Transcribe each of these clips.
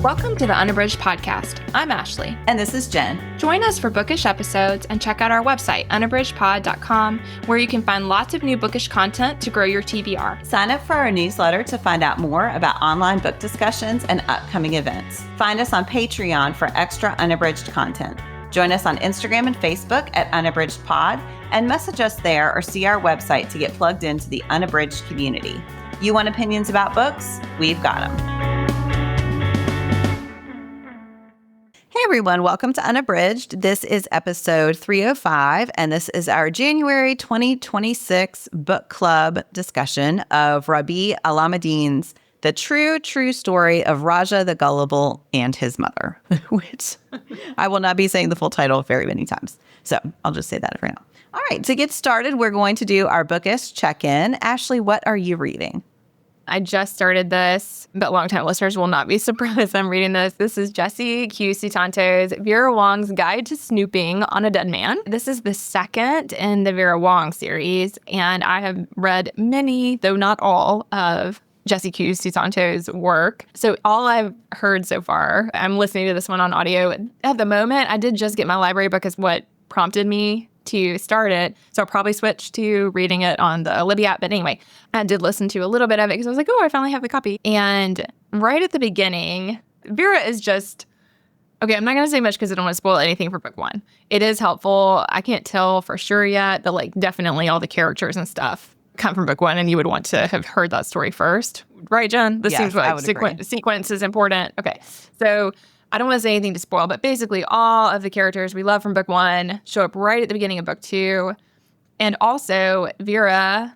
Welcome to the Unabridged podcast. I'm Ashley. And this is Jen. Join us for bookish episodes and check out our website, unabridgedpod.com, where you can find lots of new bookish content to grow your TBR. Sign up for our newsletter to find out more about online book discussions and upcoming events. Find us on Patreon for extra unabridged content. Join us on Instagram and Facebook at unabridgedpod and message us there or see our website to get plugged into the Unabridged community. You want opinions about books? We've got them. Hey everyone, welcome to Unabridged. This is episode 305, and this is our January 2026 book club discussion of Rabih Alameddine's The True Story of Raja the Gullible and His Mother, which I will not be saying the full title very many times. So I'll just say that for now. All right, to get started, we're going to do our bookish check-in. Ashley, what are you reading? I just started this, but longtime listeners will not be surprised I'm reading this. This is Jessie Q. Sutanto's Vera Wong's Guide to Snooping on a Dead Man. This is the second in the Vera Wong series, and I have read many, though not all, of Jessie Q. Sutanto's work. So all I've heard so far, I'm listening to this one on audio. At the moment, I did just get my library book is what prompted me to start it. So I'll probably switch to reading it on the Libby app. But anyway, I did listen to a little bit of it because I was like, oh, I finally have the copy. And right at the beginning, Vera is just, okay, I'm not going to say much because I don't want to spoil anything for book one. It is helpful. I can't tell for sure yet, but like definitely all the characters and stuff come from book one, and you would want to have heard that story first. Right, Jen? This seems like sequence is important. Okay, so I don't want to say anything to spoil, but basically all of the characters we love from book one show up right at the beginning of book two. And also Vera,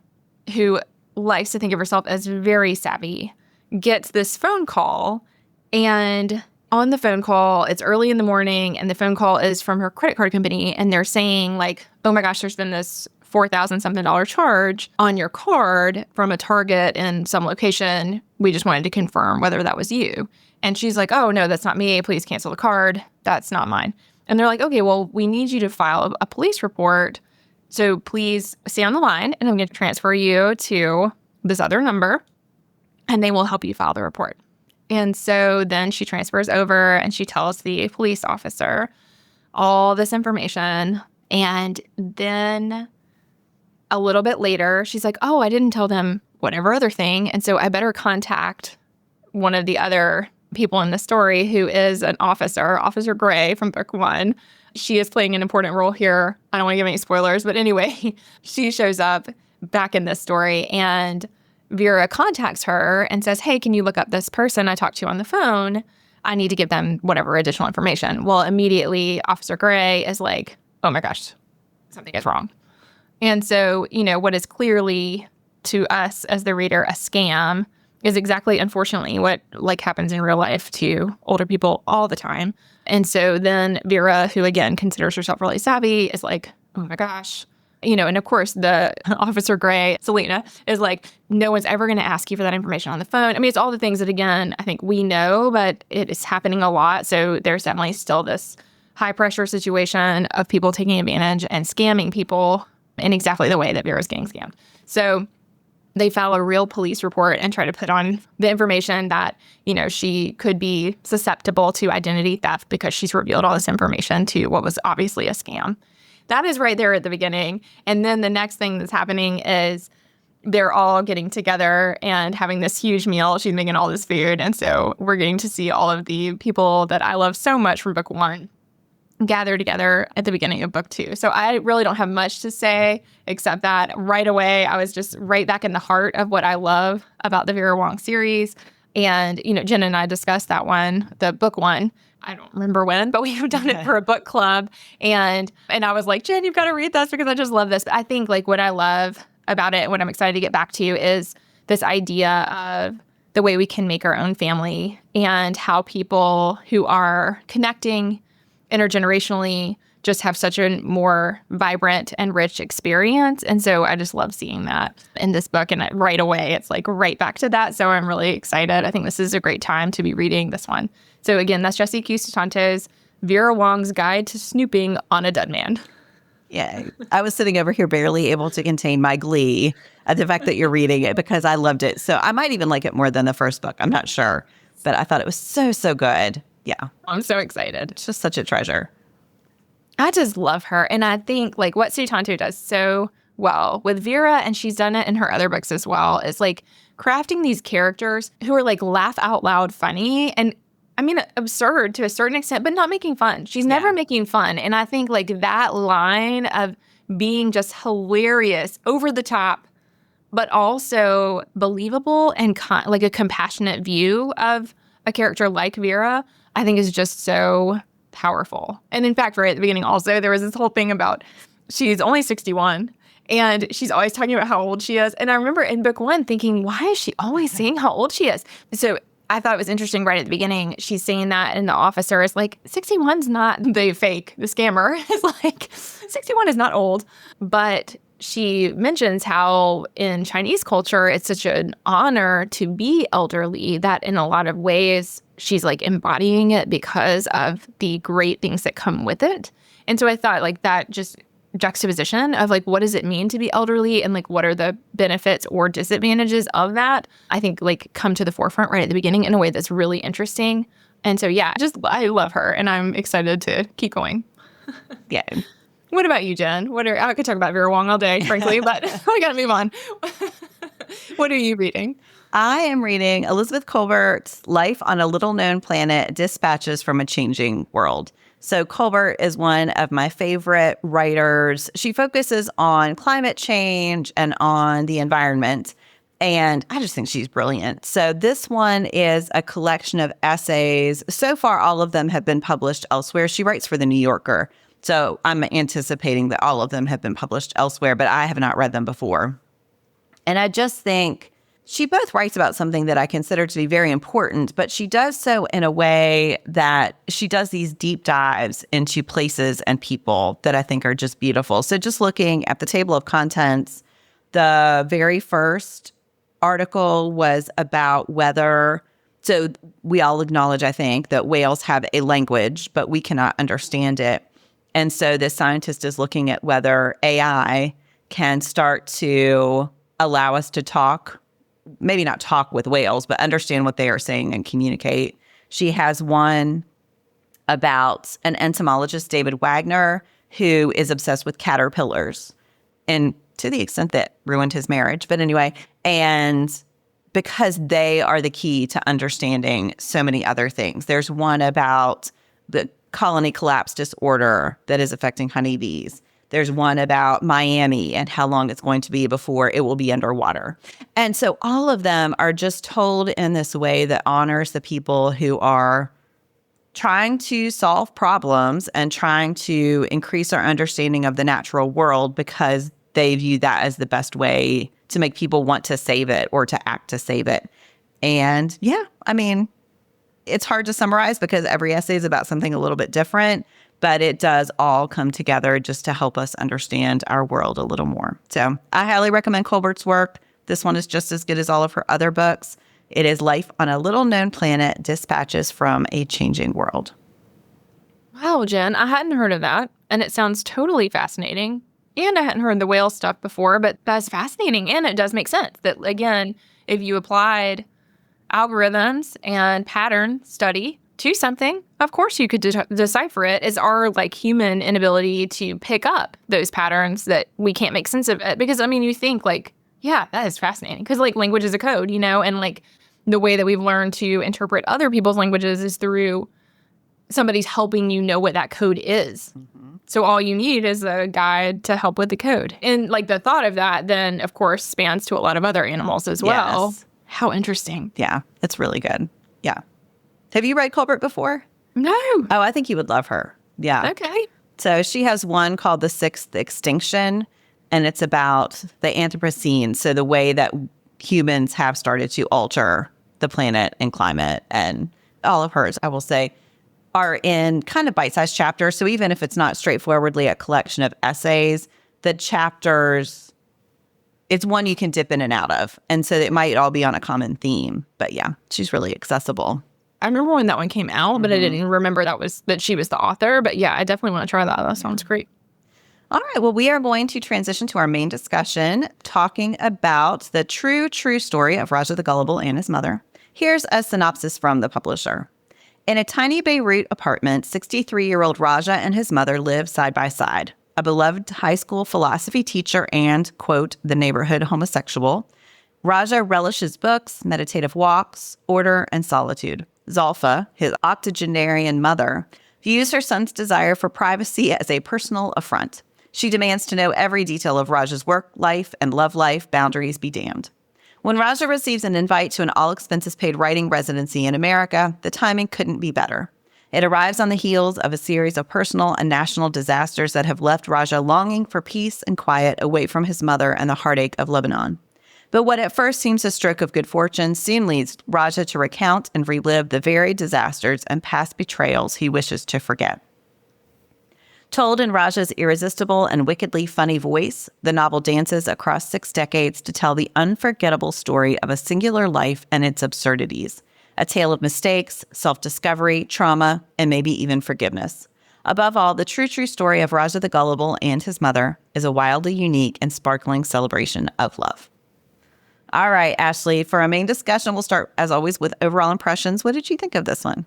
who likes to think of herself as very savvy, gets this phone call. And on the phone call, it's early in the morning, and the phone call is from her credit card company. And they're saying like, oh my gosh, there's been this $4,000 something charge on your card from a Target in some location. We just wanted to confirm whether that was you. And she's like, oh, no, that's not me. Please cancel the card. That's not mine. And they're like, okay, well, we need you to file a police report. So please stay on the line, and I'm going to transfer you to this other number, and they will help you file the report. And so then she transfers over, and she tells the police officer all this information. And then a little bit later, she's like, oh, I didn't tell them whatever other thing. And so I better contact one of the other people in the story who is an officer, Officer Gray from book one. She is playing an important role here. I don't want to give any spoilers, but anyway, she shows up back in this story, and Vera contacts her and says, hey, can you look up this person I talked to on the phone? I need to give them whatever additional information. Well, immediately Officer Gray is like, oh my gosh, something is wrong. And so, you know, what is clearly to us as the reader a scam is exactly, unfortunately, what like happens in real life to older people all the time. And so then Vera, who again considers herself really savvy, is like, oh my gosh. You know, and of course, the Officer Gray, Selena, is like, no one's ever going to ask you for that information on the phone. I mean, it's all the things that, again, I think we know, but it is happening a lot. So there's definitely still this high pressure situation of people taking advantage and scamming people in exactly the way that Vera's getting scammed. So they file a real police report and try to put on the information that, you know, she could be susceptible to identity theft because she's revealed all this information to what was obviously a scam. That is right there at the beginning. And then the next thing that's happening is they're all getting together and having this huge meal. She's making all this food. And so we're getting to see all of the people that I love so much from book one gather together at the beginning of book two. So I really don't have much to say except that right away I was just right back in the heart of what I love about the Vera Wong series. And, you know, Jen and I discussed that one, the book one. I don't remember when, but we've done it for a book club. And I was like, Jen, you've got to read this because I just love this. But I think like what I love about it and what I'm excited to get back to is this idea of the way we can make our own family and how people who are connecting intergenerationally just have such a more vibrant and rich experience. And so I just love seeing that in this book. And right away, it's like right back to that. So I'm really excited. I think this is a great time to be reading this one. So again, that's Jessie Q. Sutanto's Vera Wong's Guide to Snooping on a Dead Man. Yeah, I was sitting over here barely able to contain my glee at the fact that you're reading it because I loved it. So I might even like it more than the first book. I'm not sure. But I thought it was so, so good. Yeah. I'm so excited. It's just such a treasure. I just love her. And I think like what Sutanto does so well with Vera, and she's done it in her other books as well, is like crafting these characters who are like laugh out loud funny and I mean, absurd to a certain extent, but not making fun. She's never making fun. And I think like that line of being just hilarious, over the top, but also believable and like a compassionate view of a character like Vera, I think is just so powerful. And in fact, right at the beginning also, there was this whole thing about she's only 61 and she's always talking about how old she is. And I remember in book 1 thinking, why is she always saying how old she is? So I thought it was interesting right at the beginning. She's saying that, and the officer is like, 61's not the fake. The scammer is like, 61 is not old. But she mentions how in Chinese culture, it's such an honor to be elderly that in a lot of ways, she's like embodying it because of the great things that come with it. And so I thought like that just juxtaposition of like, what does it mean to be elderly and like, what are the benefits or disadvantages of that? I think like come to the forefront right at the beginning in a way that's really interesting. And so, yeah, I love her and I'm excited to keep going. Yeah. What about you, Jen? I could talk about Vera Wong all day, frankly, but we got to move on. What are you reading? I am reading Elizabeth Colbert's Life on a Little Known Planet, Dispatches from a Changing World. So Colbert is one of my favorite writers. She focuses on climate change and on the environment. And I just think she's brilliant. So this one is a collection of essays. So far, all of them have been published elsewhere. She writes for The New Yorker. So I'm anticipating that all of them have been published elsewhere, but I have not read them before. And I just think she both writes about something that I consider to be very important, but she does so in a way that she does these deep dives into places and people that I think are just beautiful. So just looking at the table of contents, the very first article was about whether, so we all acknowledge, I think, that whales have a language, but we cannot understand it. And so this scientist is looking at whether AI can start to allow us to talk, maybe not talk with whales, but understand what they are saying and communicate. She has one about an entomologist, David Wagner, who is obsessed with caterpillars, and to the extent that ruined his marriage. But anyway, and because they are the key to understanding so many other things. There's one about the colony collapse disorder that is affecting honeybees. There's one about Miami and how long it's going to be before it will be underwater. And so all of them are just told in this way that honors the people who are trying to solve problems and trying to increase our understanding of the natural world because they view that as the best way to make people want to save it or to act to save it. And yeah, I mean, it's hard to summarize because every essay is about something a little bit different, but it does all come together just to help us understand our world a little more. So I highly recommend Colbert's work. This one is just as good as all of her other books. It is Life on a Little Known Planet, Dispatches from a Changing World. Wow, Jen, I hadn't heard of that. And it sounds totally fascinating. And I hadn't heard the whale stuff before, but that's fascinating. And it does make sense that, again, if you applied algorithms and pattern study to something, of course you could decipher it. Is our like human inability to pick up those patterns that we can't make sense of it. Because I mean, you think like, yeah, that is fascinating because like language is a code, you know, and like the way that we've learned to interpret other people's languages is through somebody's helping you know what that code is. Mm-hmm. So all you need is a guide to help with the code. And like the thought of that then, of course, spans to a lot of other animals as well. Yes. How interesting. Yeah, it's really good. Yeah. Have you read Colbert before? No. Oh, I think you would love her. Yeah. Okay. So she has one called The Sixth Extinction, and it's about the Anthropocene. So the way that humans have started to alter the planet and climate, and all of hers, I will say, are in kind of bite-sized chapters. So even if it's not straightforwardly a collection of essays, the chapters, it's one you can dip in and out of. And so it might all be on a common theme. But yeah, she's really accessible. I remember when that one came out, but I didn't remember that she was the author. But yeah, I definitely want to try that. That sounds great. All right. Well, we are going to transition to our main discussion, talking about the true story of Raja the Gullible and his mother. Here's a synopsis from the publisher. In a tiny Beirut apartment, 63-year-old Raja and his mother live side by side. A beloved high school philosophy teacher and, quote, the neighborhood homosexual, Raja relishes books, meditative walks, order, and solitude. Zalfa, his octogenarian mother, views her son's desire for privacy as a personal affront. She demands to know every detail of Raja's work life and love life, boundaries be damned. When Raja receives an invite to an all-expenses-paid writing residency in America, the timing couldn't be better. It arrives on the heels of a series of personal and national disasters that have left Raja longing for peace and quiet away from his mother and the heartache of Lebanon. But what at first seems a stroke of good fortune soon leads Raja to recount and relive the very disasters and past betrayals he wishes to forget. Told in Raja's irresistible and wickedly funny voice, the novel dances across 6 decades to tell the unforgettable story of a singular life and its absurdities, a tale of mistakes, self-discovery, trauma, and maybe even forgiveness. Above all, the true story of Raja the Gullible and his mother is a wildly unique and sparkling celebration of love. All right, Ashley, for our main discussion, we'll start, as always, with overall impressions. What did you think of this one?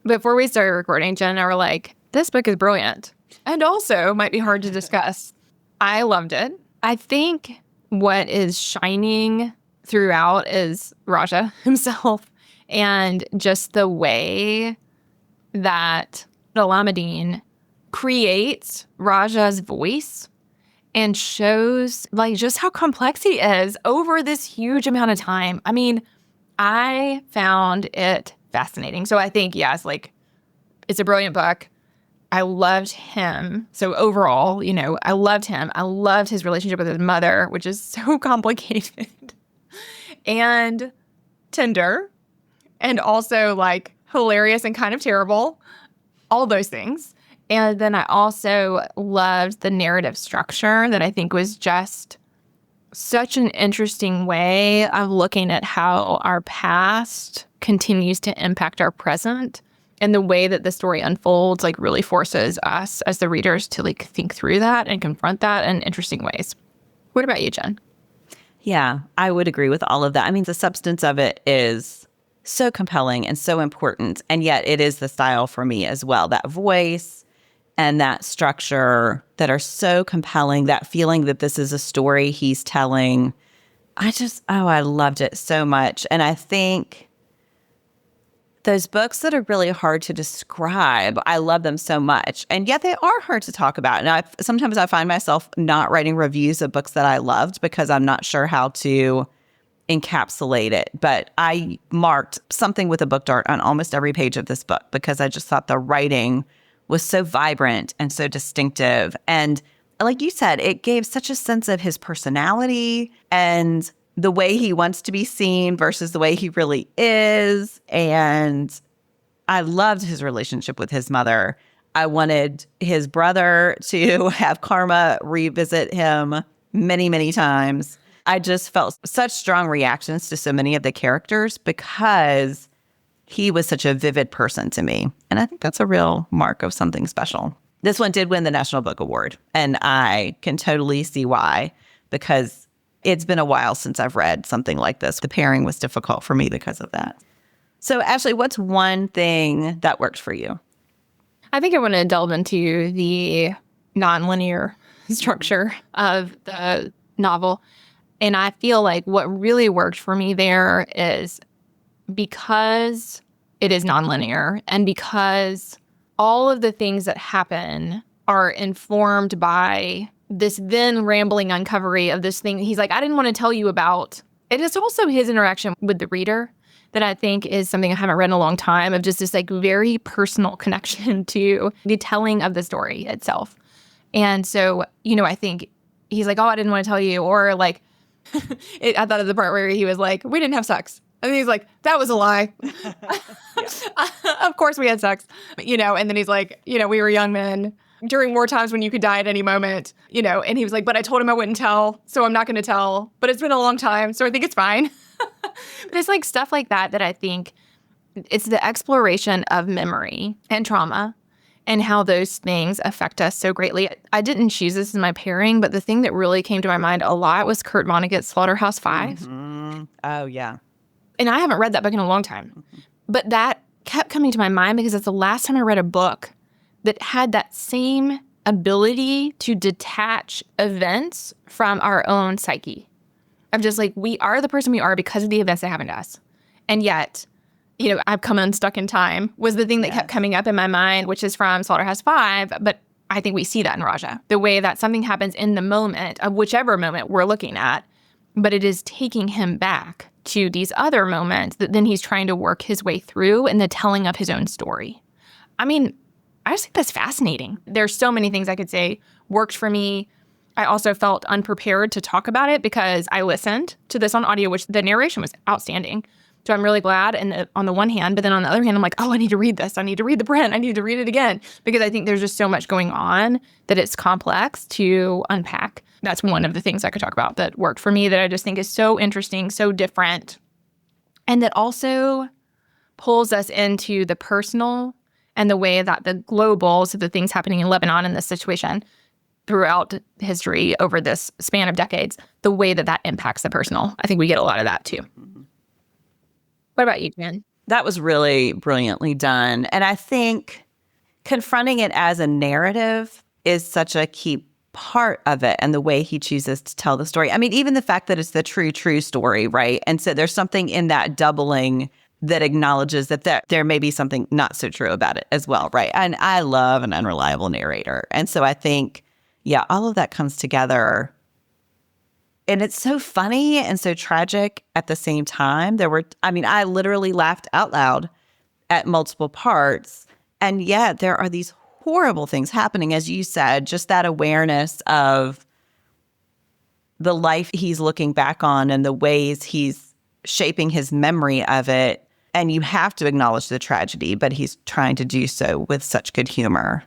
Before we started recording, Jen and I were like, this book is brilliant and also might be hard to discuss. I loved it. I think what is shining throughout is Raja himself and just the way that Alameddine creates Raja's voice and shows like just how complex he is over this huge amount of time. I mean, I found it fascinating. So I think, yes, like it's a brilliant book. I loved him. So overall, I loved him. I loved his relationship with his mother, which is so complicated and tender and also like hilarious and kind of terrible. All those things. And then I also loved the narrative structure that I think was just such an interesting way of looking at how our past continues to impact our present. And the way that the story unfolds like really forces us as the readers to like think through that and confront that in interesting ways. What about you, Jen? Yeah, I would agree with all of that. I mean, the substance of it is so compelling and so important. And yet it is the style for me as well. That voice and that structure that are so compelling, that feeling that this is a story he's telling. I loved it so much. And I think those books that are really hard to describe, I love them so much. And yet they are hard to talk about. And sometimes I find myself not writing reviews of books that I loved because I'm not sure how to encapsulate it. But I marked something with a book dart on almost every page of this book because I just thought the writing was so vibrant and so distinctive. And like you said, it gave such a sense of his personality and the way he wants to be seen versus the way he really is. And I loved his relationship with his mother. I wanted his brother to have Karma revisit him many, many times. I just felt such strong reactions to so many of the characters because he was such a vivid person to me. And I think that's a real mark of something special. This one did win the National Book Award. And I can totally see why, because it's been a while since I've read something like this. The pairing was difficult for me because of that. So Ashley, what's one thing that worked for you? I think I want to delve into the nonlinear structure of the novel. And I feel like what really worked for me there is because it is nonlinear and because all of the things that happen are informed by this then rambling uncovery of this thing. He's like, I didn't want to tell you about. It is also his interaction with the reader that I think is something I haven't read in a long time, of just this like very personal connection to the telling of the story itself. And so, I think he's like, oh, I didn't want to tell you. Or like, I thought of the part where he was like, we didn't have sex. And he's like, that was a lie. Of course we had sex, and then he's like, we were young men during war times when you could die at any moment, and he was like, but I told him I wouldn't tell, so I'm not going to tell, but it's been a long time, so I think it's fine. But it's like stuff like that I think it's the exploration of memory and trauma and how those things affect us so greatly. I didn't choose this as my pairing, but the thing that really came to my mind a lot was Kurt Vonnegut's Slaughterhouse-Five. Mm-hmm. Oh, yeah. And I haven't read that book in a long time. But that kept coming to my mind because it's the last time I read a book that had that same ability to detach events from our own psyche. Of just like, we are the person we are because of the events that happened to us. And yet, I've come unstuck in time was the thing that kept coming up in my mind, which is from Slaughterhouse-Five. But I think we see that in Raja. The way that something happens in the moment of whichever moment we're looking at, but it is taking him back to these other moments that then he's trying to work his way through in the telling of his own story. I mean, I just think that's fascinating. There's so many things I could say worked for me. I also felt unprepared to talk about it because I listened to this on audio, which the narration was outstanding. So I'm really glad on the one hand, but then on the other hand, I'm like, oh, I need to read this. I need to read the print. I need to read it again because I think there's just so much going on that it's complex to unpack. That's one of the things I could talk about that worked for me that I just think is so interesting, so different, and that also pulls us into the personal and the way that the global, so the things happening in Lebanon in this situation throughout history over this span of decades, the way that that impacts the personal. I think we get a lot of that too. What about you, Jen? That was really brilliantly done. And I think confronting it as a narrative is such a key part of it and the way he chooses to tell the story. I mean, even the fact that it's the true story, right? And so there's something in that doubling that acknowledges that there may be something not so true about it as well, right? And I love an unreliable narrator. And so I think, all of that comes together. And it's so funny and so tragic at the same time. I literally laughed out loud at multiple parts. And yet there are these horrible things happening, as you said, just that awareness of the life he's looking back on and the ways he's shaping his memory of it. And you have to acknowledge the tragedy, but he's trying to do so with such good humor.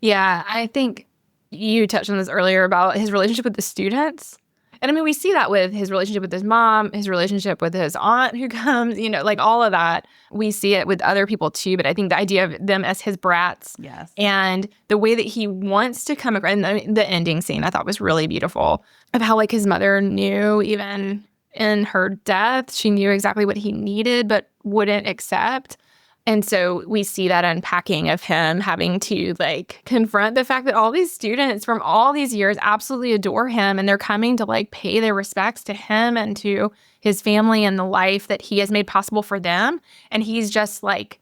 Yeah, I think you touched on this earlier about his relationship with the students. And I mean, we see that with his relationship with his mom, his relationship with his aunt who comes, like all of that. We see it with other people too. But I think the idea of them as his brats and the way that he wants to come across, and the ending scene I thought was really beautiful, of how like his mother knew even in her death, she knew exactly what he needed, but wouldn't accept. And so we see that unpacking of him having to like confront the fact that all these students from all these years absolutely adore him and they're coming to like pay their respects to him and to his family and the life that he has made possible for them. And he's just like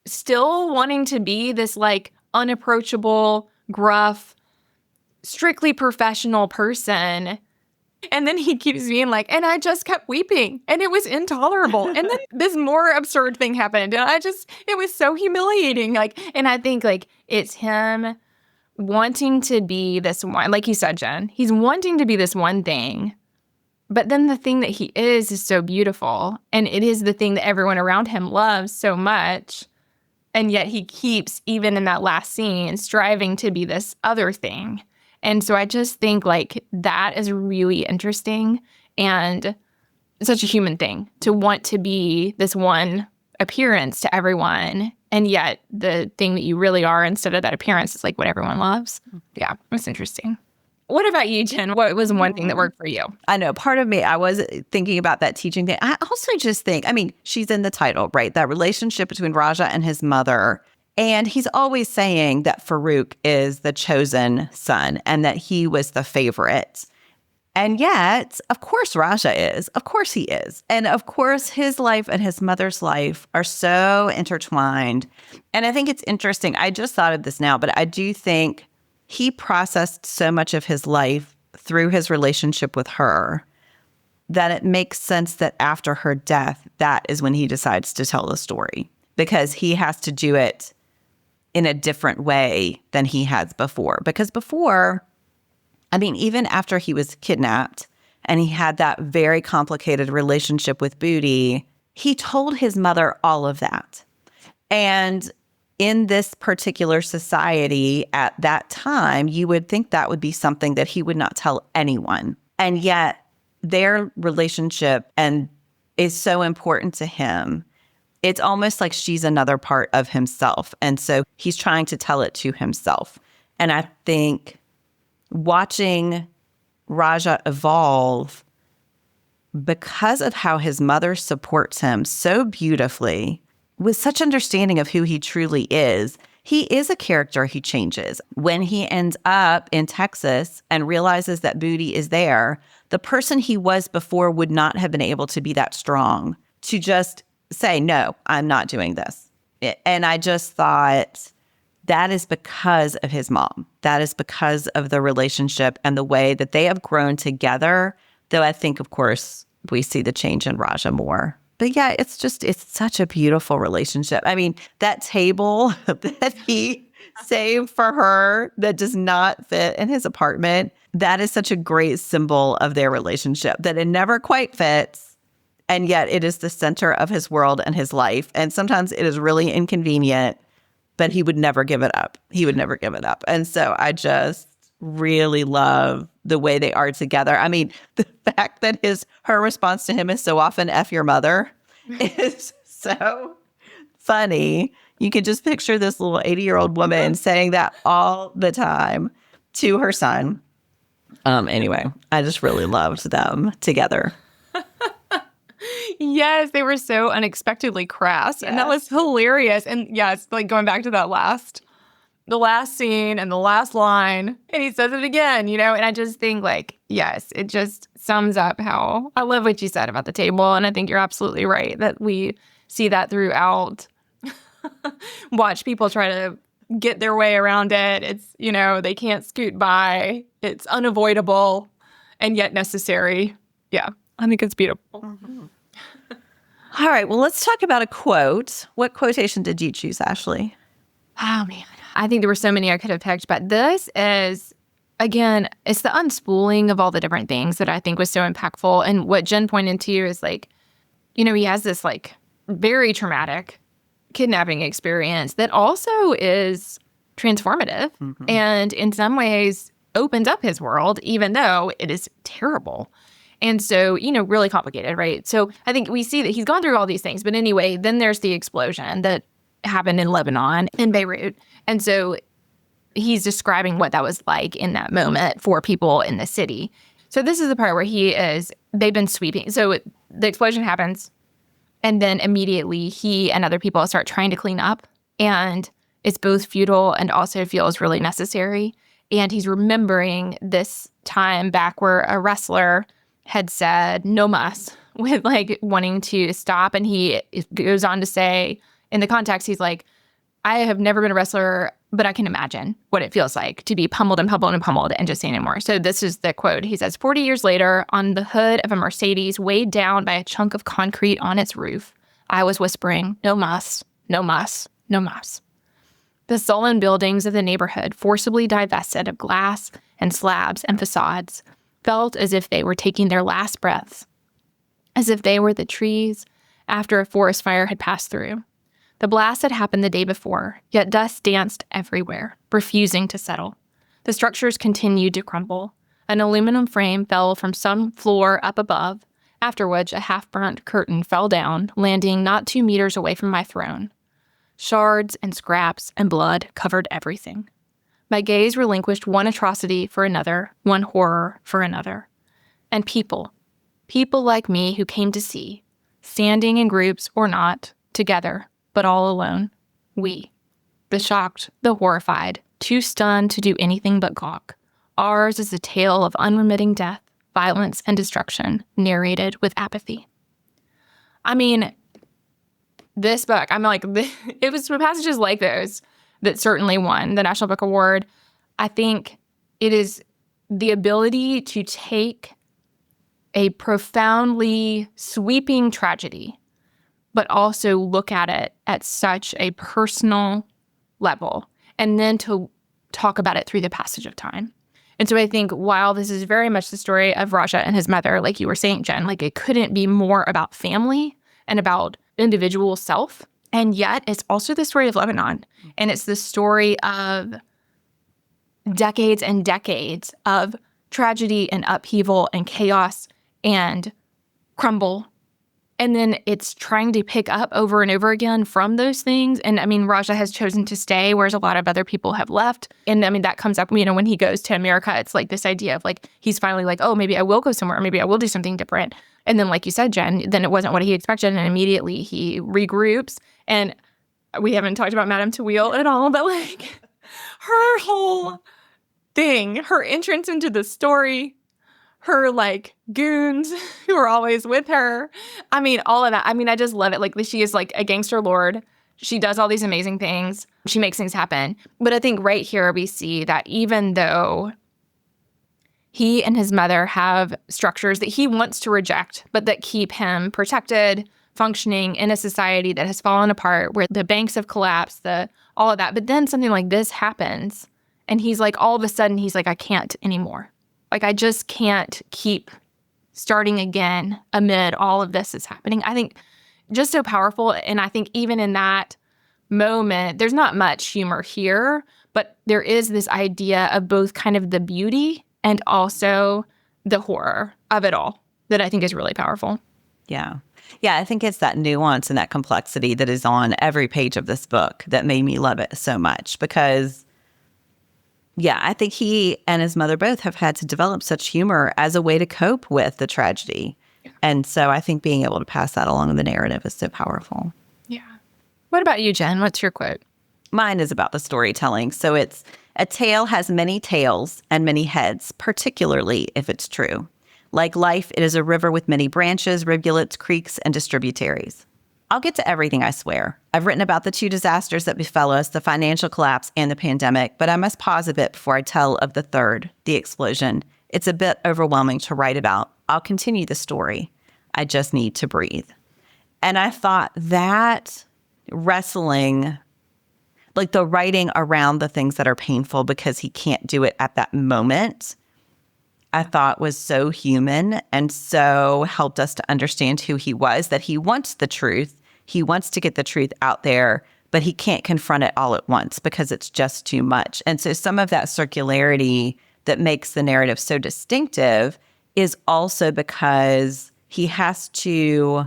still wanting to be this like unapproachable, gruff, strictly professional person. And then he keeps being like, and I just kept weeping and it was intolerable. And then this more absurd thing happened. And it was so humiliating. And I think it's him wanting to be this one, like you said, Jen, he's wanting to be this one thing. But then the thing that he is so beautiful. And it is the thing that everyone around him loves so much. And yet he keeps, even in that last scene, striving to be this other thing. And so I just think that is really interesting and such a human thing to want to be this one appearance to everyone. And yet the thing that you really are instead of that appearance is what everyone loves. Yeah, it's interesting. What about you, Jen? What was one thing that worked for you? I know part of me, I was thinking about that teaching thing. I also just think, she's in the title, right? That relationship between Raja and his mother. And he's always saying that Farouk is the chosen son and that he was the favorite. And yet, of course, Raja is. Of course he is. And of course, his life and his mother's life are so intertwined. And I think it's interesting. I just thought of this now, but I do think he processed so much of his life through his relationship with her that it makes sense that after her death, that is when he decides to tell the story because he has to do it in a different way than he has before. Because before, even after he was kidnapped and he had that very complicated relationship with Booty, he told his mother all of that. And in this particular society at that time, you would think that would be something that he would not tell anyone. And yet their relationship is so important to him. It's almost like she's another part of himself. And so he's trying to tell it to himself. And I think watching Raja evolve because of how his mother supports him so beautifully, with such understanding of who he truly is, he is a character who changes. When he ends up in Texas and realizes that Booty is there, the person he was before would not have been able to be that strong to just say, no, I'm not doing this. And I just thought that is because of his mom. That is because of the relationship and the way that they have grown together. Though I think, of course, we see the change in Raja more. But yeah, it's such a beautiful relationship. I mean, that table that he saved for her that does not fit in his apartment, that is such a great symbol of their relationship, that it never quite fits. And yet it is the center of his world and his life. And sometimes it is really inconvenient, but he would never give it up. He would never give it up. And so I just really love the way they are together. I mean, the fact that her response to him is so often F your mother is so funny. You can just picture this little 80-year-old woman saying that all the time to her son. Anyway, I just really loved them together. Yes, they were so unexpectedly crass. Yes. And that was hilarious. And yes, like going back to the last scene and the last line, and he says it again, and I just think like, yes, it just sums up how I love what you said about the table. And I think you're absolutely right that we see that throughout. Watch people try to get their way around it. It's, they can't scoot by. It's unavoidable and yet necessary. Yeah, I think it's beautiful. Mm-hmm. All right, well, let's talk about a quote. What quotation did you choose, Ashley? Oh, man. I think there were so many I could have picked, but this is, again, it's the unspooling of all the different things that I think was so impactful. And what Jen pointed to is like, he has this like very traumatic kidnapping experience that also is transformative and in some ways opens up his world, even though it is terrible. And so, really complicated, right? So I think we see that he's gone through all these things. But anyway, then there's the explosion that happened in Lebanon, in Beirut. And so he's describing what that was like in that moment for people in the city. So this is the part where they've been sweeping. So the explosion happens, and then immediately he and other people start trying to clean up. And it's both futile and also feels really necessary. And he's remembering this time back where a wrestler had said no mas with like wanting to stop. And he goes on to say, in the context, he's like, I have never been a wrestler, but I can imagine what it feels like to be pummeled and pummeled and pummeled and just say no more. So this is the quote. He says, 40 years later, on the hood of a Mercedes weighed down by a chunk of concrete on its roof, I was whispering, no mas, no mas, no mas. The sullen buildings of the neighborhood, forcibly divested of glass and slabs and facades, felt as if they were taking their last breaths, as if they were the trees after a forest fire had passed through. The blast had happened the day before, yet dust danced everywhere, refusing to settle. The structures continued to crumble. An aluminum frame fell from some floor up above, after which a half-burnt curtain fell down, landing not 2 meters away from my throne. Shards and scraps and blood covered everything. My gaze relinquished one atrocity for another, one horror for another. And people like me who came to see, standing in groups or not, together, but all alone. We, the shocked, the horrified, too stunned to do anything but gawk. Ours is a tale of unremitting death, violence, and destruction, narrated with apathy. I mean, this book, I'm like, it was passages like those that certainly won the National Book Award. I think it is the ability to take a profoundly sweeping tragedy, but also look at it at such a personal level, and then to talk about it through the passage of time. And so I think while this is very much the story of Raja and his mother, like you were saying, Jen, like it couldn't be more about family and about individual self. And yet it's also the story of Lebanon. And it's the story of decades and decades of tragedy and upheaval and chaos and crumble And then it's trying to pick up over and over again from those things. And I mean, Raja has chosen to stay, whereas a lot of other people have left. And I mean, that comes up, when he goes to America, it's like this idea of like, he's finally like, oh, maybe I will go somewhere, or maybe I will do something different. And then like you said, Jen, then it wasn't what he expected. And immediately he regroups. And we haven't talked about Madame Tawil at all, but like her whole thing, her entrance into the story, her like goons who are always with her. I mean, all of that. I mean, I just love it. Like she is like a gangster lord. She does all these amazing things. She makes things happen. But I think right here we see that even though he and his mother have structures that he wants to reject, but that keep him protected, functioning in a society that has fallen apart, where the banks have collapsed, all of that. But then something like this happens, and he's like, all of a sudden, he's like, I can't anymore. Like, I just can't keep starting again amid all of this is happening. I think just so powerful. And I think even in that moment, there's not much humor here, but there is this idea of both kind of the beauty and also the horror of it all that I think is really powerful. Yeah. Yeah, I think it's that nuance and that complexity that is on every page of this book that made me love it so much because, yeah, I think he and his mother both have had to develop such humor as a way to cope with the tragedy. Yeah. And so I think being able to pass that along in the narrative is so powerful. Yeah. What about you, Jen? What's your quote? Mine is about the storytelling. So it's, a tale has many tails and many heads, particularly if it's true. Like life, it is a river with many branches, rivulets, creeks, and distributaries. I'll get to everything, I swear. I've written about the two disasters that befell us, the financial collapse and the pandemic, but I must pause a bit before I tell of the third, the explosion. It's a bit overwhelming to write about. I'll continue the story. I just need to breathe. And I thought that wrestling, like the writing around the things that are painful because he can't do it at that moment, I thought was so human and so helped us to understand who he was, that he wants the truth. He wants to get the truth out there, but he can't confront it all at once because it's just too much. And so some of that circularity that makes the narrative so distinctive is also because he has to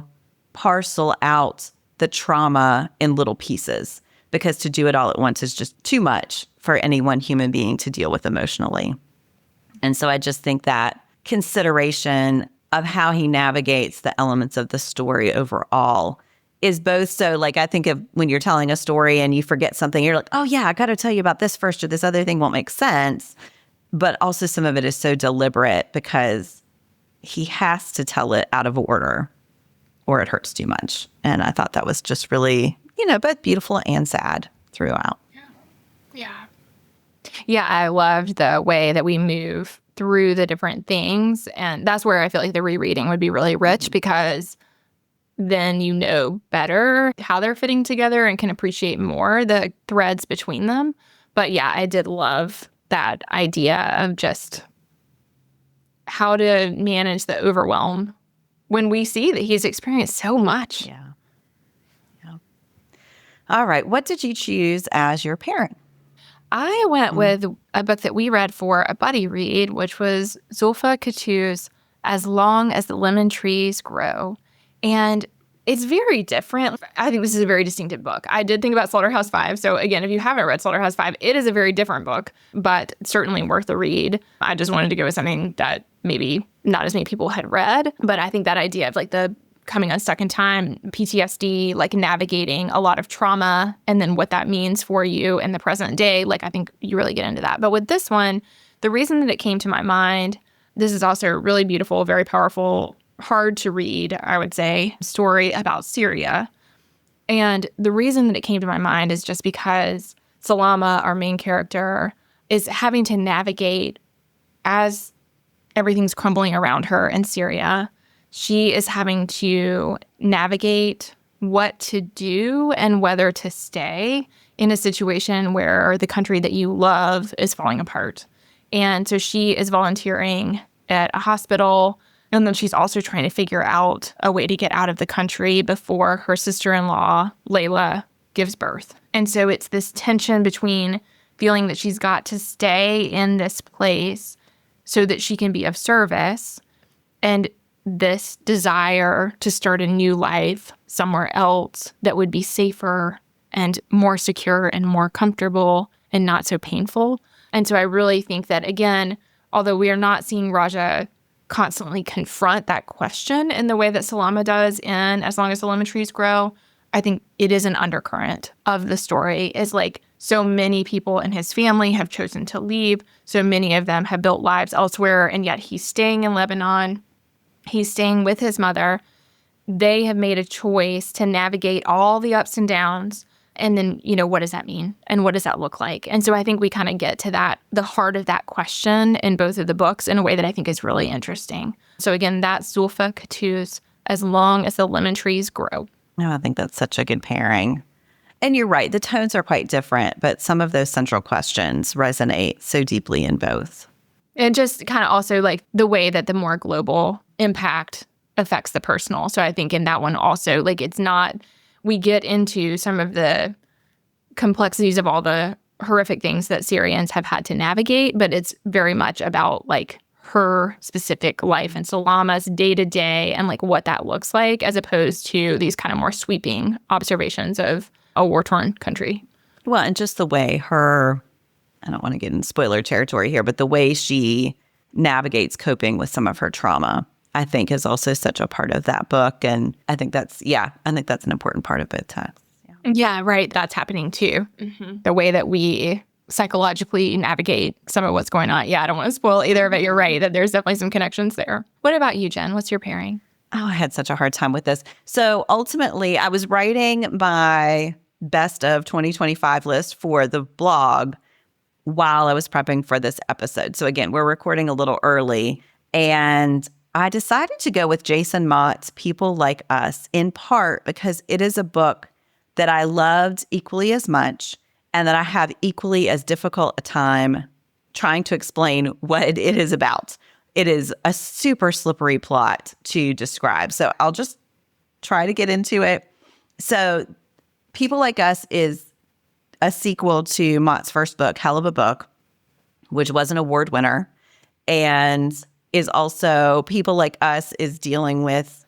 parcel out the trauma in little pieces, because to do it all at once is just too much for any one human being to deal with emotionally. And so I just think that consideration of how he navigates the elements of the story overall is both so, like, I think of when you're telling a story and you forget something, you're like, oh yeah, I got to tell you about this first, or this other thing won't make sense. But also some of it is so deliberate because he has to tell it out of order or it hurts too much. And I thought that was just really, both beautiful and sad throughout. Yeah. Yeah, I loved the way that we move through the different things. And that's where I feel like the rereading would be really rich, because then you know better how they're fitting together and can appreciate more the threads between them. But yeah, I did love that idea of just how to manage the overwhelm when we see that he's experienced so much. Yeah. All right. What did you choose as your pairing? I went with a book that we read for a buddy read, which was Zulfa Khatou's As Long as the Lemon Trees Grow. And it's very different. I think this is a very distinctive book. I did think about Slaughterhouse-Five. So again, if you haven't read Slaughterhouse-Five, it is a very different book, but certainly worth a read. I just wanted to go with something that maybe not as many people had read. But I think that idea of like the coming unstuck in time, PTSD, like navigating a lot of trauma, and then what that means for you in the present day, like I think you really get into that. But with this one, the reason that it came to my mind, this is also a really beautiful, very powerful, hard to read, I would say, story about Syria. And the reason that it came to my mind is just because Salama, our main character, is having to navigate as everything's crumbling around her in Syria. She is having to navigate what to do and whether to stay in a situation where the country that you love is falling apart. And so she is volunteering at a hospital, and then she's also trying to figure out a way to get out of the country before her sister-in-law, Layla, gives birth. And so it's this tension between feeling that she's got to stay in this place so that she can be of service, and this desire to start a new life somewhere else that would be safer and more secure and more comfortable and not so painful. And so I really think that, again, although we are not seeing Raja constantly confront that question in the way that Salama does in As Long as the Lemon Trees Grow, I think it is an undercurrent of the story, is like so many people in his family have chosen to leave. So many of them have built lives elsewhere, and yet he's staying in Lebanon. He's staying with his mother. They have made a choice to navigate all the ups and downs. And then, what does that mean? And what does that look like? And so I think we kind of get to the heart of that question in both of the books in a way that I think is really interesting. So again, that's Zulfa Khattu's As Long as the Lemon Trees Grow. Oh, I think that's such a good pairing. And you're right, the tones are quite different, but some of those central questions resonate so deeply in both. And just kind of also like the way that the more global impact affects the personal. So I think in that one also, like it's not, we get into some of the complexities of all the horrific things that Syrians have had to navigate, but it's very much about like her specific life and Salama's day-to-day and like what that looks like, as opposed to these kind of more sweeping observations of a war-torn country. Well, and just the way I don't want to get in spoiler territory here, but the way she navigates coping with some of her trauma, I think is also such a part of that book. And I think that's an important part of both texts. Yeah, right. That's happening too. Mm-hmm. The way that we psychologically navigate some of what's going on. Yeah, I don't want to spoil either, but you're right that there's definitely some connections there. What about you, Jen? What's your pairing? Oh, I had such a hard time with this. So ultimately, I was writing my best of 2025 list for the blog while I was prepping for this episode. So again, we're recording a little early, and I decided to go with Jason Mott's People Like Us, in part because it is a book that I loved equally as much and that I have equally as difficult a time trying to explain what it is about. It is a super slippery plot to describe. So I'll just try to get into it. So People Like Us is a sequel to Mott's first book, Hell of a Book, which was an award winner, and is also People Like Us is dealing with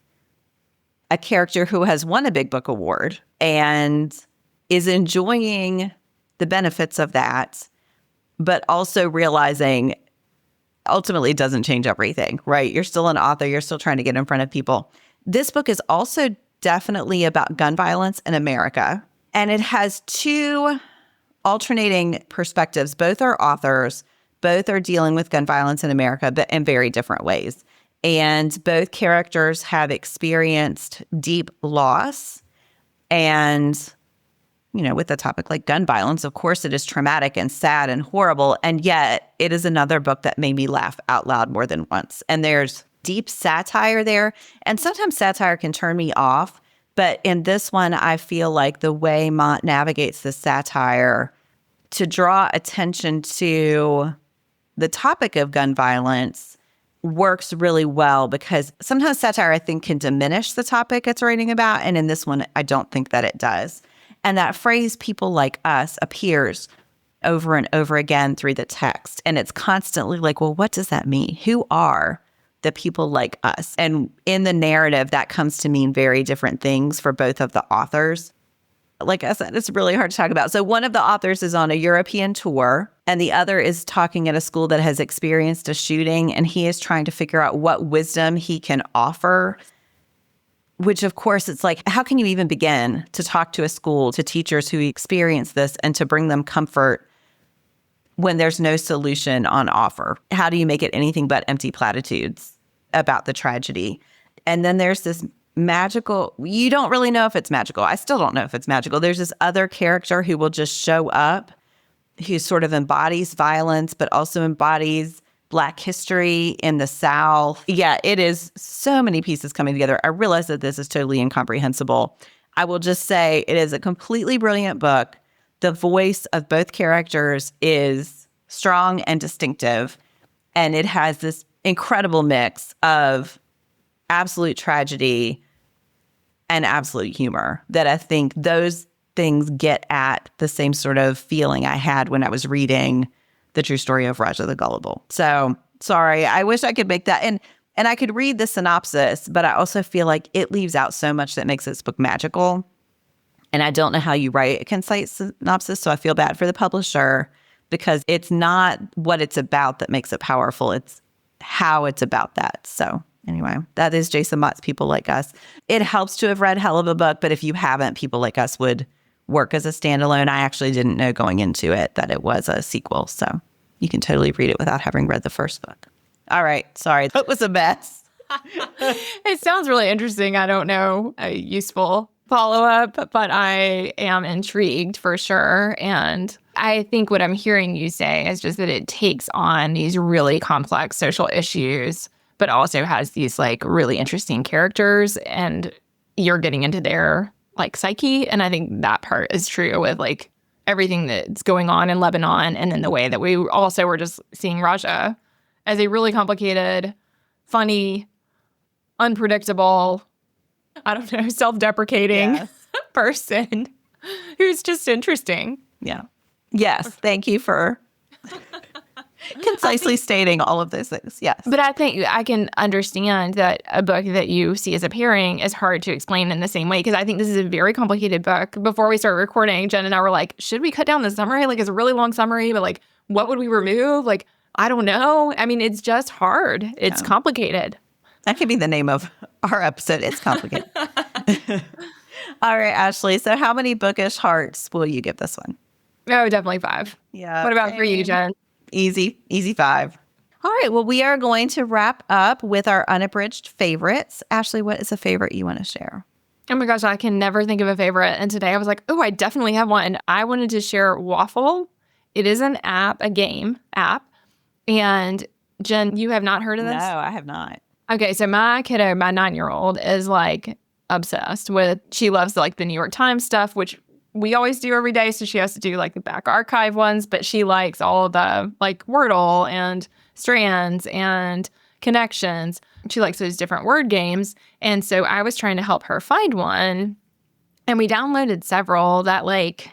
a character who has won a Big Book Award and is enjoying the benefits of that, but also realizing ultimately it doesn't change everything, right? You're still an author. You're still trying to get in front of people. This book is also definitely about gun violence in America. And it has two alternating perspectives. Both are authors. Both are dealing with gun violence in America, but in very different ways. And both characters have experienced deep loss. And, with a topic like gun violence, of course, it is traumatic and sad and horrible. And yet it is another book that made me laugh out loud more than once. And there's deep satire there. And sometimes satire can turn me off. But in this one, I feel like the way Mott navigates the satire to draw attention to the topic of gun violence works really well, because sometimes satire, I think, can diminish the topic it's writing about. And in this one, I don't think that it does. And that phrase, people like us, appears over and over again through the text. And it's constantly like, well, what does that mean? Who are the people like us? And in the narrative, that comes to mean very different things for both of the authors. Like I said, it's really hard to talk about. So one of the authors is on a European tour, and the other is talking at a school that has experienced a shooting, and he is trying to figure out what wisdom he can offer, which of course it's like, how can you even begin to talk to a school, to teachers who experience this, and to bring them comfort when there's no solution on offer? How do you make it anything but empty platitudes about the tragedy? And then there's this magical, you don't really know if it's magical. I still don't know if it's magical. There's this other character who will just show up, who sort of embodies violence, but also embodies Black history in the South. Yeah, it is so many pieces coming together. I realize that this is totally incomprehensible. I will just say it is a completely brilliant book. The voice of both characters is strong and distinctive, and it has this incredible mix of absolute tragedy and absolute humor that I think those things get at the same sort of feeling I had when I was reading The True Story of Raja the Gullible. So, sorry, I wish I could make that. And And I could read the synopsis, but I also feel like it leaves out so much that makes this book magical. And I don't know how you write a concise synopsis, so I feel bad for the publisher because it's not what it's about that makes it powerful. It's how it's about that. So anyway, that is Jason Mott's People Like Us. It helps to have read hell of a book, but if you haven't, People Like Us would work as a standalone. I actually didn't know going into it that it was a sequel, so you can totally read it without having read the first book. All right. Sorry, that was a mess. It sounds really interesting. I don't know a useful follow-up, but I am intrigued for sure. And I think what I'm hearing you say is just that it takes on these really complex social issues, but also has these like really interesting characters, and you're getting into their like psyche. And I think that part is true with like everything that's going on in Lebanon, and then the way that we also were just seeing Raja as a really complicated, funny, unpredictable, I don't know, self-deprecating person who's just interesting. Yeah. Yes. Thank you for concisely stating all of those things. Yes. But I think I can understand that a book that you see as a pairing is hard to explain in the same way, because I think this is a very complicated book. Before we started recording, Jen and I were like, should we cut down the summary? Like, it's a really long summary, but like, what would we remove? Like, I don't know. I mean, it's just hard. It's complicated. That could be the name of our episode. It's complicated. All right, Ashley. So how many bookish hearts will you give this one? Oh, definitely 5. Yeah. What about for you, Jen? Easy 5. All right. Well, we are going to wrap up with our unabridged favorites. Ashley, what is a favorite you want to share? Oh my gosh, I can never think of a favorite. And today I was like, oh, I definitely have one. I wanted to share Waffle. It is an app, a game app. And Jen, you have not heard of this? No, I have not. Okay, so my kiddo, my 9-year-old, is like obsessed with, she loves like the New York Times stuff, which we always do every day. So she has to do like the back archive ones, but she likes all of the like Wordle and Strands and Connections. She likes those different word games. And so I was trying to help her find one. And we downloaded several that like,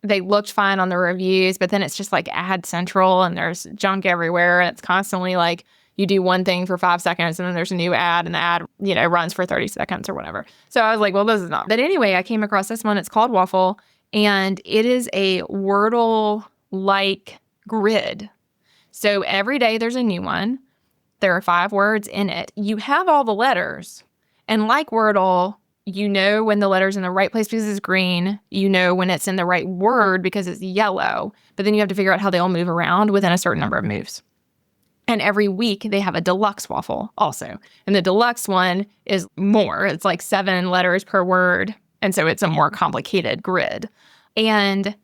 they looked fine on the reviews, but then it's just like ad central and there's junk everywhere. And it's constantly like you do one thing for 5 seconds and then there's a new ad and the ad, runs for 30 seconds or whatever. So I was like, well, this is not. But anyway, I came across this one. It's called Waffle, and it is a Wordle-like grid. So every day there's a new one. There are 5 words in it. You have all the letters. And like Wordle, you know when the letter's in the right place because it's green. You know when it's in the right word because it's yellow. But then you have to figure out how they all move around within a certain number of moves. And every week they have a deluxe waffle also. And the deluxe one is more. It's like 7 letters per word. And so it's a more complicated grid. And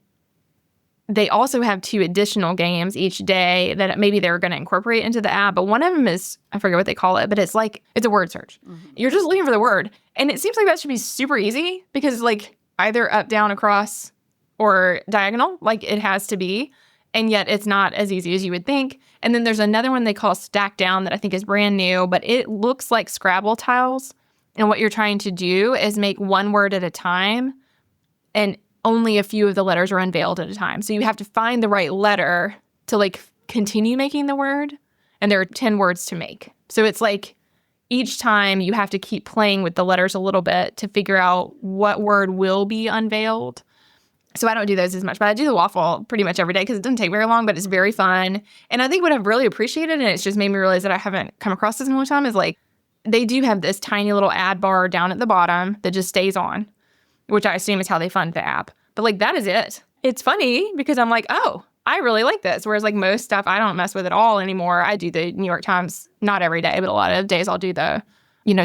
they also have 2 additional games each day that maybe they're going to incorporate into the app. But one of them is, I forget what they call it, but it's like, it's a word search. Mm-hmm. You're just looking for the word. And it seems like that should be super easy because like either up, down, across, or diagonal, like it has to be. And yet it's not as easy as you would think. And then there's another one they call Stack Down that I think is brand new, but it looks like Scrabble tiles. And what you're trying to do is make one word at a time, and only a few of the letters are unveiled at a time. So you have to find the right letter to like continue making the word. And there are 10 words to make. So it's like each time you have to keep playing with the letters a little bit to figure out what word will be unveiled. So I don't do those as much, but I do the waffle pretty much every day because it doesn't take very long, but it's very fun. And I think what I've really appreciated, and it's just made me realize that I haven't come across this in a long time, is like they do have this tiny little ad bar down at the bottom that just stays on, which I assume is how they fund the app. But like that is it. It's funny because I'm like, oh, I really like this. Whereas like most stuff I don't mess with at all anymore. I do the New York Times, not every day, but a lot of days I'll do the,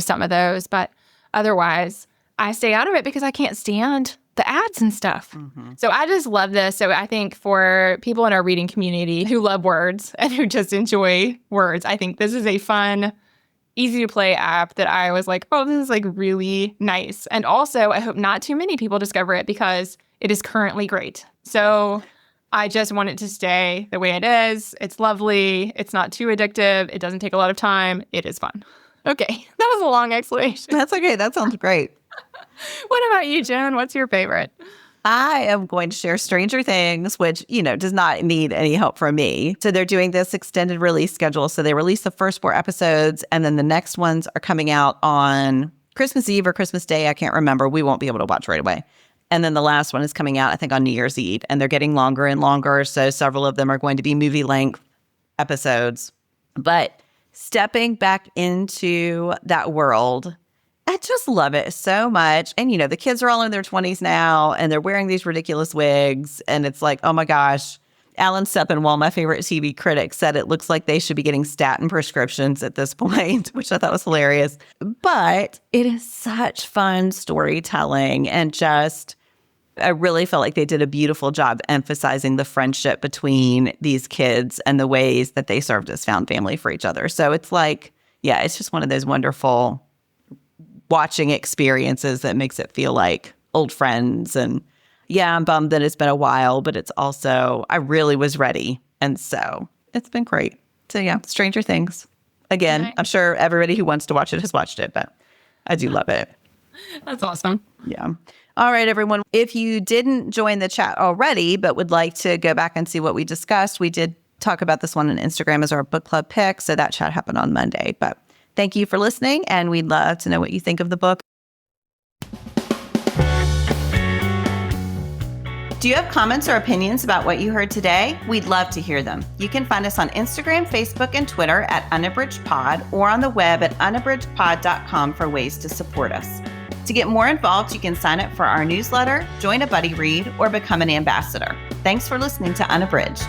some of those. But otherwise, I stay out of it because I can't stand the ads and stuff. Mm-hmm. So I just love this. So I think for people in our reading community who love words and who just enjoy words, I think this is a fun, easy to play app that I was like, oh, this is like really nice. And also I hope not too many people discover it because it is currently great. So I just want it to stay the way it is. It's lovely. It's not too addictive. It doesn't take a lot of time. It is fun. Okay. That was a long explanation. That's okay. That sounds great. What about you, Jen? What's your favorite? I am going to share Stranger Things, which, does not need any help from me. So they're doing this extended release schedule. So they release the first 4 episodes, and then the next ones are coming out on Christmas Eve or Christmas Day. I can't remember. We won't be able to watch right away. And then the last one is coming out, I think, on New Year's Eve. And they're getting longer and longer. So several of them are going to be movie-length episodes. But stepping back into that world, I just love it so much. And, the kids are all in their 20s now, and they're wearing these ridiculous wigs. And it's like, oh my gosh. Alan Sepinwall, my favorite TV critic, said it looks like they should be getting statin prescriptions at this point, which I thought was hilarious. But it is such fun storytelling, and I really felt like they did a beautiful job emphasizing the friendship between these kids and the ways that they served as found family for each other. So it's like, yeah, it's just one of those wonderful watching experiences that makes it feel like old friends. And yeah, I'm bummed that it's been a while, but it's also, I really was ready. And so it's been great. So yeah, Stranger Things. Again, nice. I'm sure everybody who wants to watch it has watched it, but I do love it. That's awesome. Yeah. All right, everyone. If you didn't join the chat already, but would like to go back and see what we discussed, we did talk about this one on Instagram as our book club pick. So that chat happened on Monday. But thank you for listening, and we'd love to know what you think of the book. Do you have comments or opinions about what you heard today? We'd love to hear them. You can find us on Instagram, Facebook, and Twitter at unabridgedpod, or on the web at unabridgedpod.com for ways to support us. To get more involved, you can sign up for our newsletter, join a buddy read, or become an ambassador. Thanks for listening to Unabridged.